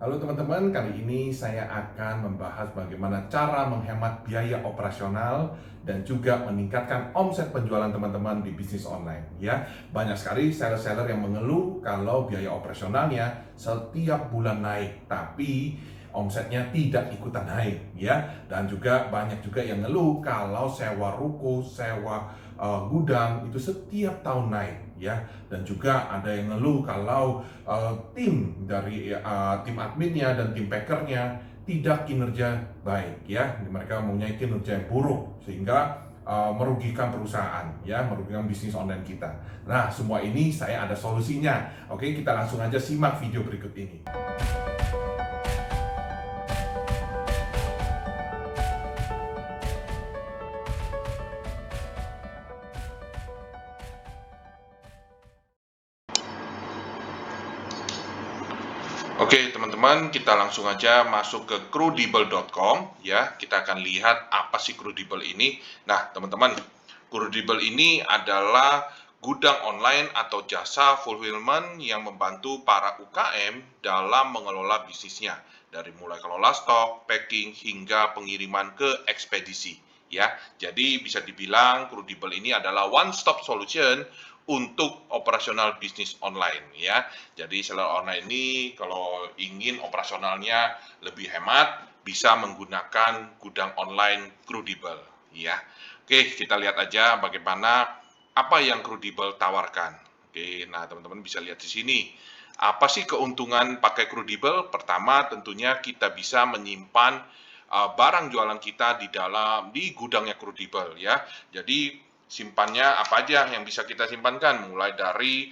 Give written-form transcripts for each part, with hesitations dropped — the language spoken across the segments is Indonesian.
Halo teman-teman, kali ini saya akan membahas bagaimana cara menghemat biaya operasional dan juga meningkatkan omset penjualan teman-teman di bisnis online. Ya, banyak sekali seller-seller yang mengeluh kalau biaya operasionalnya setiap bulan naik, tapi omsetnya tidak ikutan naik, ya. Dan juga banyak juga yang ngeluh kalau sewa ruko, sewa gudang itu setiap tahun naik, ya. Dan juga ada yang ngeluh kalau tim dari tim adminnya dan tim packernya tidak kinerja baik, ya. Mereka mempunyai kinerja yang buruk sehingga merugikan perusahaan, ya, merugikan bisnis online kita. Nah, semua ini saya ada solusinya. Oke, kita langsung aja simak video berikut ini. Oke, teman-teman, kita langsung aja masuk ke crudibel.com, ya. Kita akan lihat apa sih Crudibel ini. Nah, teman-teman, Crudibel ini adalah gudang online atau jasa fulfillment yang membantu para UKM dalam mengelola bisnisnya, dari mulai kelola stok, packing, hingga pengiriman ke ekspedisi, ya. Jadi bisa dibilang Crudibel ini adalah one stop solution untuk operasional bisnis online, ya. Jadi seller online ini kalau ingin operasionalnya lebih hemat, bisa menggunakan gudang online Crudibel, ya. Oke, kita lihat aja bagaimana apa yang Crudibel tawarkan. Oke, nah teman-teman bisa lihat di sini. Apa sih keuntungan pakai Crudibel? Pertama, tentunya kita bisa menyimpan barang jualan kita di gudangnya Crudibel, ya. Jadi simpannya apa aja yang bisa kita simpankan, mulai dari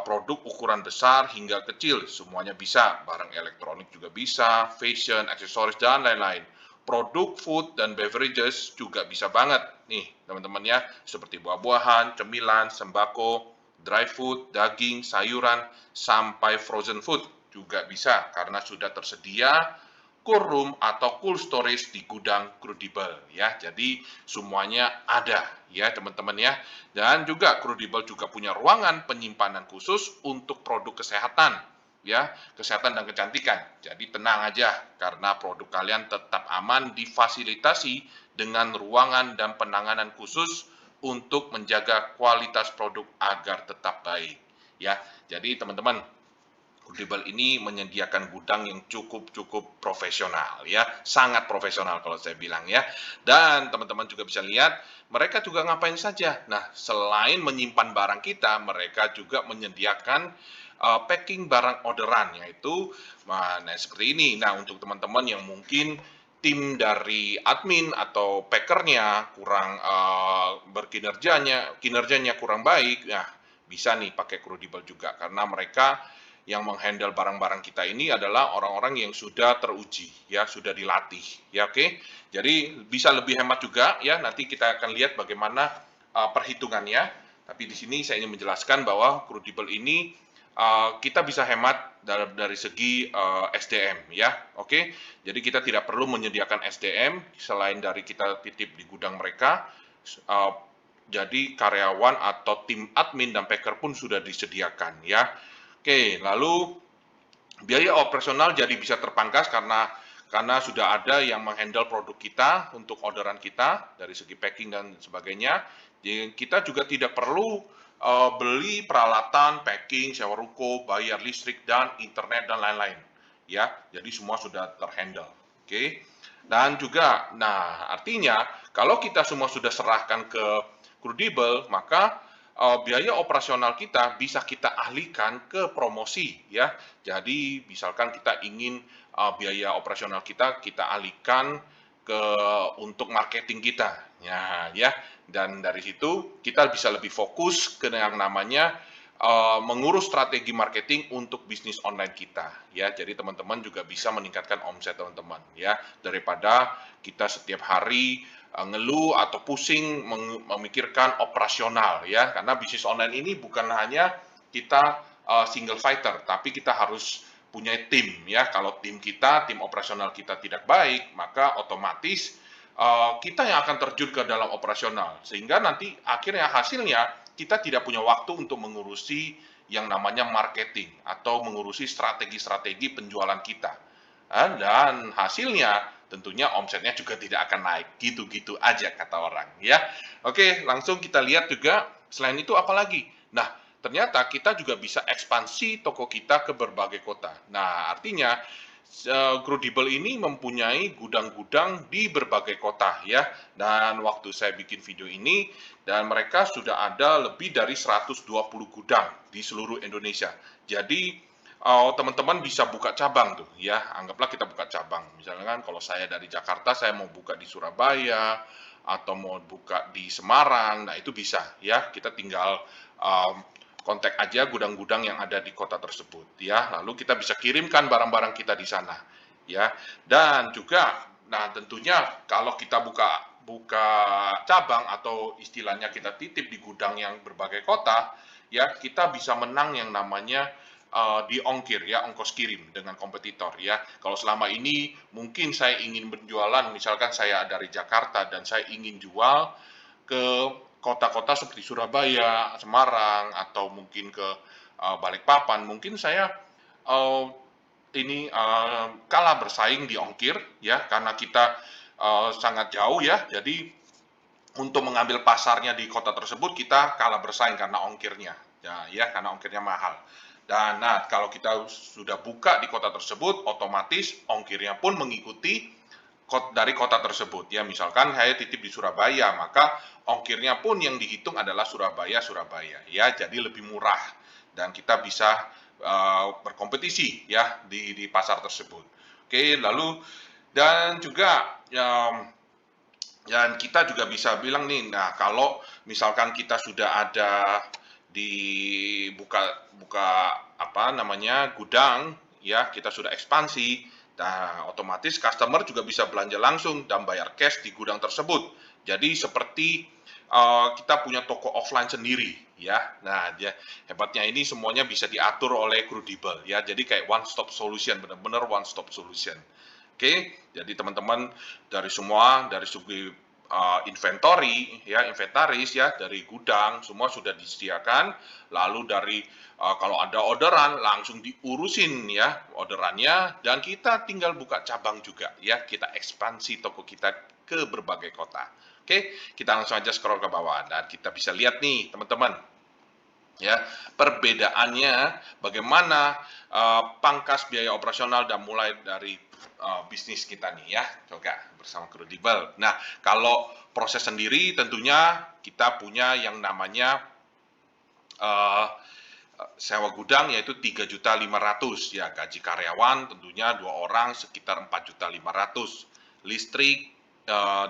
produk ukuran besar hingga kecil, semuanya bisa. Barang elektronik juga bisa, fashion, aksesoris, dan lain-lain. Produk food dan beverages juga bisa banget nih teman-teman ya, seperti buah-buahan, cemilan, sembako, dry food, daging, sayuran, sampai frozen food juga bisa karena sudah tersedia cool room atau cool storage di gudang Crudibel, ya. Jadi semuanya ada ya teman-teman ya. Dan juga Crudibel juga punya ruangan penyimpanan khusus untuk produk kesehatan, ya, kesehatan dan kecantikan. Jadi tenang aja karena produk kalian tetap aman difasilitasi dengan ruangan dan penanganan khusus untuk menjaga kualitas produk agar tetap baik, ya. Jadi teman-teman, Crudibel ini menyediakan gudang yang cukup profesional, ya, sangat profesional kalau saya bilang ya. Dan teman-teman juga bisa lihat mereka juga ngapain saja. Nah, selain menyimpan barang kita, mereka juga menyediakan packing barang orderan, yaitu seperti ini. Nah, untuk teman-teman yang mungkin tim dari admin atau packernya kurang kinerjanya kurang baik, nah bisa nih pakai Crudibel juga karena mereka yang menghandle barang-barang kita ini adalah orang-orang yang sudah teruji, ya, sudah dilatih, ya, oke. Jadi bisa lebih hemat juga, ya. Nanti kita akan lihat bagaimana perhitungannya. Tapi di sini saya ingin menjelaskan bahwa Crudibel ini kita bisa hemat dari segi SDM, ya, oke. Jadi kita tidak perlu menyediakan SDM selain dari kita titip di gudang mereka. Uh, jadi karyawan atau tim admin dan packer pun sudah disediakan, ya. Oke, lalu biaya operasional jadi bisa terpangkas karena sudah ada yang menghandle produk kita untuk orderan kita dari segi packing dan sebagainya. Jadi kita juga tidak perlu beli peralatan packing, sewa ruko, bayar listrik dan internet dan lain-lain. Ya, jadi semua sudah terhandle. Oke. Dan juga, nah artinya kalau kita semua sudah serahkan ke Crudibel, maka biaya operasional kita bisa kita alihkan ke promosi, ya. Jadi misalkan kita ingin biaya operasional kita alihkan ke untuk marketing kita, ya. Dan dari situ kita bisa lebih fokus ke yang namanya mengurus strategi marketing untuk bisnis online kita, ya. Jadi teman-teman juga bisa meningkatkan omset teman-teman, ya, daripada kita setiap hari ngeluh atau pusing memikirkan operasional, ya, karena bisnis online ini bukan hanya kita single fighter, tapi kita harus punya tim, ya. Kalau tim operasional kita tidak baik, maka otomatis kita yang akan terjun ke dalam operasional, sehingga nanti akhirnya hasilnya kita tidak punya waktu untuk mengurusi yang namanya marketing atau mengurusi strategi-strategi penjualan kita. Dan hasilnya tentunya omsetnya juga tidak akan naik. Gitu-gitu aja kata orang ya. Oke, langsung kita lihat juga selain itu apa lagi? Nah, ternyata kita juga bisa ekspansi toko kita ke berbagai kota. Nah, artinya Crudable ini mempunyai gudang-gudang di berbagai kota ya. Dan waktu saya bikin video ini dan mereka sudah ada lebih dari 120 gudang di seluruh Indonesia. Jadi teman-teman bisa buka cabang tuh ya. Anggaplah kita buka cabang. Misalnya kan kalau saya dari Jakarta saya mau buka di Surabaya atau mau buka di Semarang. Nah, itu bisa ya. Kita tinggal kontak aja gudang-gudang yang ada di kota tersebut ya. Lalu kita bisa kirimkan barang-barang kita di sana ya. Dan juga nah tentunya kalau kita buka cabang atau istilahnya kita titip di gudang yang berbagai kota ya, kita bisa menang yang namanya di ongkir ya, ongkos kirim dengan kompetitor ya. Kalau selama ini mungkin saya ingin berjualan, misalkan saya dari Jakarta dan saya ingin jual ke kota-kota seperti Surabaya, Semarang, atau mungkin ke Balikpapan, mungkin saya kalah bersaing di ongkir ya, karena kita sangat jauh ya. Jadi untuk mengambil pasarnya di kota tersebut kita kalah bersaing karena ongkirnya ya, karena ongkirnya mahal. Dan nah, kalau kita sudah buka di kota tersebut, otomatis ongkirnya pun mengikuti dari kota tersebut ya. Misalkan saya titip di Surabaya, maka ongkirnya pun yang dihitung adalah Surabaya ya, jadi lebih murah dan kita bisa berkompetisi ya di pasar tersebut. Oke, lalu dan juga dan kita juga bisa bilang nih, nah kalau misalkan kita sudah ada di buka apa namanya gudang ya, kita sudah ekspansi. Nah, otomatis customer juga bisa belanja langsung dan bayar cash di gudang tersebut. Jadi seperti kita punya toko offline sendiri ya. Nah, hebatnya ini semuanya bisa diatur oleh Crudable ya. Jadi kayak one stop solution, benar-benar one stop solution. Oke, jadi teman-teman dari segi inventaris ya, dari gudang semua sudah disediakan. Lalu dari kalau ada orderan langsung diurusin ya orderannya, dan kita tinggal buka cabang juga ya, kita ekspansi toko kita ke berbagai kota. Oke, kita langsung aja scroll ke bawah dan kita bisa lihat nih teman-teman ya, perbedaannya bagaimana pangkas biaya operasional dan mulai dari bisnis kita nih ya, coba bersama Crudable. Nah, kalau proses sendiri tentunya kita punya yang namanya sewa gudang yaitu 3.500.000 ya, gaji karyawan tentunya 2 orang sekitar 4.500.000, listrik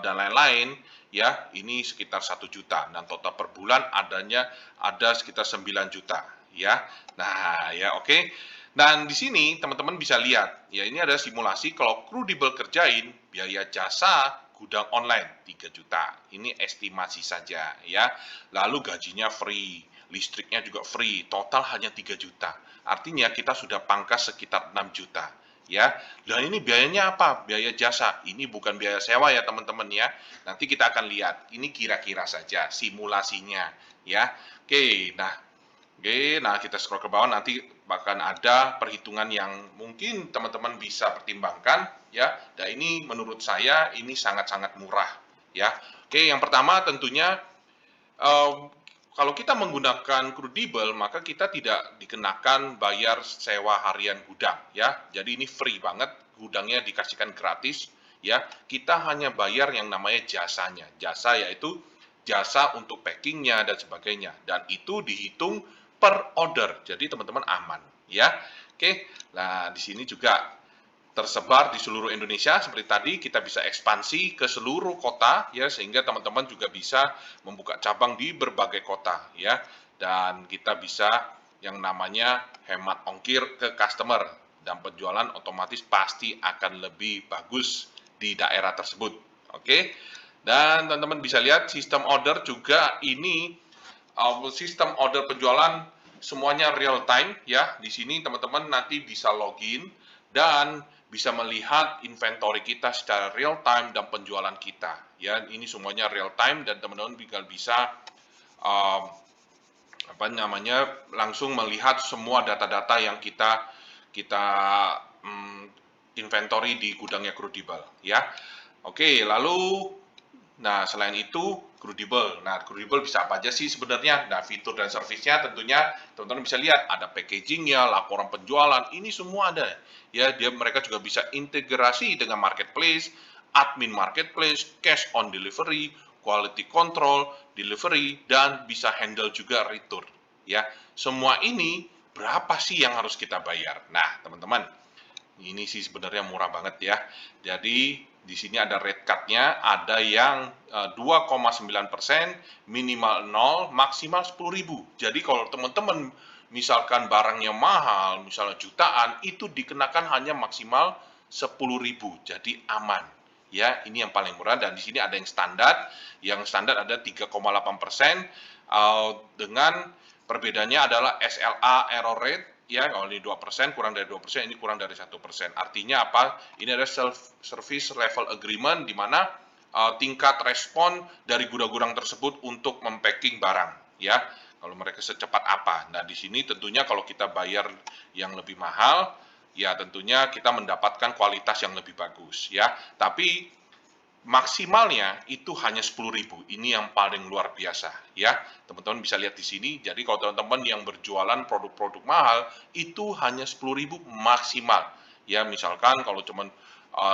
dan lain-lain ya, ini sekitar 1 juta dan total per bulan ada sekitar 9 juta ya. Nah, ya oke. Dan di sini teman-teman bisa lihat ya, ini ada simulasi kalau Crudable kerjain biaya jasa gudang online 3 juta. Ini estimasi saja ya. Lalu gajinya free, listriknya juga free, total hanya 3 juta. Artinya kita sudah pangkas sekitar 6 juta. Ya, dan ini biayanya apa? Biaya jasa. Ini bukan biaya sewa ya teman-teman ya. Nanti kita akan lihat. Ini kira-kira saja simulasinya ya. Oke, nah kita scroll ke bawah, nanti bahkan ada perhitungan yang mungkin teman-teman bisa pertimbangkan ya. Dan ini menurut saya ini sangat-sangat murah ya. Oke, yang pertama tentunya kalau kita menggunakan Crudable, maka kita tidak dikenakan bayar sewa harian gudang ya. Jadi ini free banget, gudangnya dikasihkan gratis ya. Kita hanya bayar yang namanya jasanya. Jasa yaitu jasa untuk packingnya dan sebagainya. Dan itu dihitung per order. Jadi teman-teman aman ya. Oke. Nah, di sini juga tersebar di seluruh Indonesia. Seperti tadi kita bisa ekspansi ke seluruh kota ya, sehingga teman-teman juga bisa membuka cabang di berbagai kota ya, dan kita bisa yang namanya hemat ongkir ke customer dan penjualan otomatis pasti akan lebih bagus di daerah tersebut. Oke. Dan teman-teman bisa lihat sistem order juga ini, sistem order penjualan semuanya real time ya. Di sini teman-teman nanti bisa login dan bisa melihat inventory kita secara real time dan penjualan kita ya. Ini semuanya real time dan teman-teman juga bisa langsung melihat semua data-data yang kita inventory di gudangnya Crudable ya. Oke, lalu nah selain itu Crudable. Nah, Crudable bisa apa aja sih sebenarnya? Nah, fitur dan servisnya tentunya teman-teman bisa lihat ada packagingnya, laporan penjualan, ini semua ada. Ya, mereka juga bisa integrasi dengan marketplace, admin marketplace, cash on delivery, quality control, delivery, dan bisa handle juga return. Ya, semua ini berapa sih yang harus kita bayar? Nah, teman-teman, ini sih sebenarnya murah banget ya. Jadi di sini ada rate cut-nya, ada yang 2,9%, minimal 0, maksimal 10.000. Jadi kalau teman-teman misalkan barangnya mahal, misalnya jutaan, itu dikenakan hanya maksimal 10.000. Jadi aman. Ya, ini yang paling murah dan di sini ada yang standar. Yang standar ada 3,8%, dengan perbedaannya adalah SLA error rate. Ya, kalau ini 2%, kurang dari 2%, ini kurang dari 1%. Artinya apa? Ini adalah service level agreement, di mana tingkat respon dari gudang-gudang tersebut untuk mempacking barang. Ya, kalau mereka secepat apa. Nah, di sini tentunya kalau kita bayar yang lebih mahal, ya tentunya kita mendapatkan kualitas yang lebih bagus. Ya, tapi maksimalnya itu hanya 10.000. Ini yang paling luar biasa ya. Teman-teman bisa lihat di sini. Jadi kalau teman-teman yang berjualan produk-produk mahal itu hanya 10.000 maksimal. Ya, misalkan kalau cuman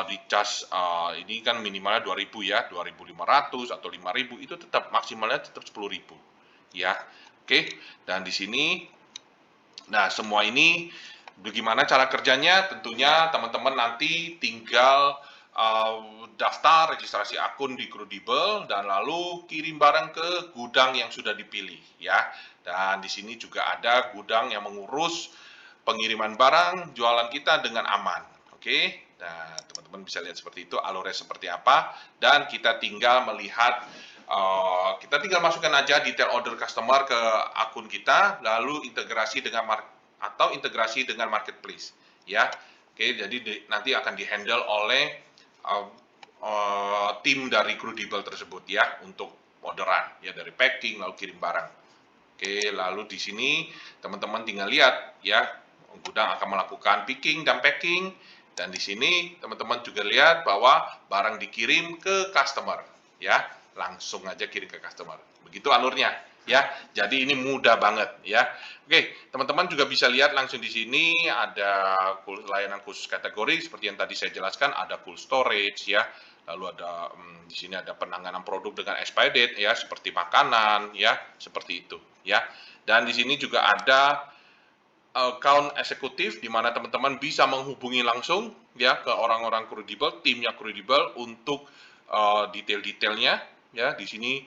di cas ini kan minimalnya 2.000 ya, 2.500 atau 5.000 itu tetap maksimalnya tetap 10.000 ya. Oke. Dan di sini nah, semua ini bagaimana cara kerjanya? Tentunya teman-teman nanti tinggal daftar registrasi akun di Crudable dan lalu kirim barang ke gudang yang sudah dipilih ya. Dan di sini juga ada gudang yang mengurus pengiriman barang jualan kita dengan aman. Oke. Nah, teman-teman bisa lihat seperti itu alurnya seperti apa dan kita tinggal melihat kita tinggal masukkan aja detail order customer ke akun kita, lalu integrasi dengan integrasi dengan marketplace, ya. Oke, jadi nanti akan dihandle oleh tim dari Crudable tersebut ya untuk orderan ya dari packing lalu kirim barang. Oke, lalu di sini teman-teman tinggal lihat ya, gudang akan melakukan picking dan packing dan di sini teman-teman juga lihat bahwa barang dikirim ke customer ya. Langsung aja kirim ke customer. Begitu alurnya ya. Jadi ini mudah banget ya. Oke, teman-teman juga bisa lihat langsung di sini ada layanan khusus kategori seperti yang tadi saya jelaskan, ada cold storage ya. Lalu ada di sini ada penanganan produk dengan expired date ya, seperti makanan ya, seperti itu ya. Dan di sini juga ada account eksekutif di mana teman-teman bisa menghubungi langsung ya ke orang-orang Crudable, timnya Crudable untuk detail-detailnya ya. Di sini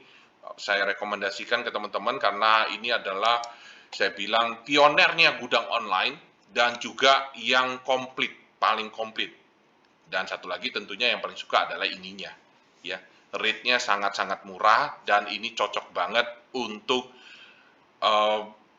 saya rekomendasikan ke teman-teman karena ini adalah saya bilang pionernya gudang online dan juga yang komplit, paling komplit. Dan satu lagi tentunya yang paling suka adalah ininya ya. Rate-nya sangat-sangat murah dan ini cocok banget untuk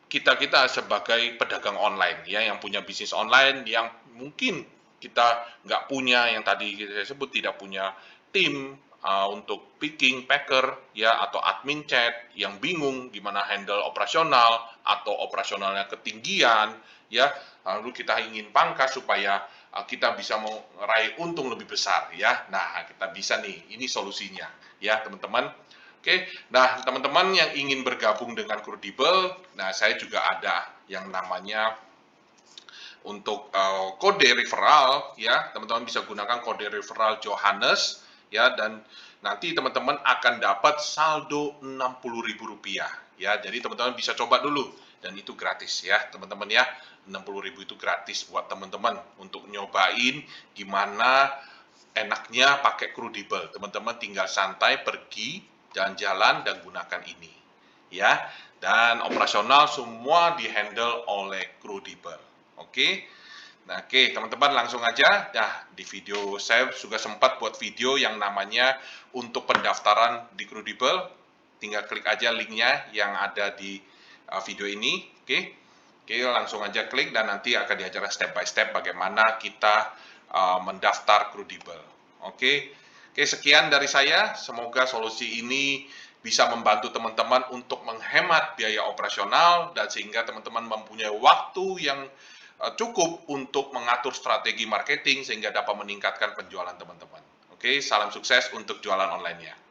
kita sebagai pedagang online ya, yang punya bisnis online yang mungkin kita nggak punya, yang tadi saya sebut tidak punya tim untuk picking, packer ya, atau admin chat yang bingung gimana handle operasional atau operasionalnya ketinggian ya, lalu kita ingin pangkas supaya kita bisa meraih untung lebih besar ya. Nah, kita bisa nih, ini solusinya ya teman-teman. Oke, nah teman-teman yang ingin bergabung dengan Crudable, nah saya juga ada yang namanya untuk kode referral ya, teman-teman bisa gunakan kode referral Johannes ya, dan nanti teman-teman akan dapat saldo Rp60.000 ya. Jadi teman-teman bisa coba dulu dan itu gratis ya teman-teman ya. 60.000 itu gratis buat teman-teman untuk nyobain gimana enaknya pakai Crudable. Teman-teman tinggal santai pergi jalan-jalan dan gunakan ini ya, dan operasional semua dihandle oleh Crudable. Oke. Nah, oke, teman-teman langsung aja. Nah, di video saya juga sempat buat video yang namanya untuk pendaftaran di Crudable. Tinggal klik aja linknya yang ada di video ini. Oke. Oke, langsung aja klik dan nanti akan diajarkan step by step bagaimana kita mendaftar Crudable. Oke. Oke, sekian dari saya. Semoga solusi ini bisa membantu teman-teman untuk menghemat biaya operasional dan sehingga teman-teman mempunyai waktu yang cukup untuk mengatur strategi marketing sehingga dapat meningkatkan penjualan teman-teman. Oke, salam sukses untuk jualan online-nya.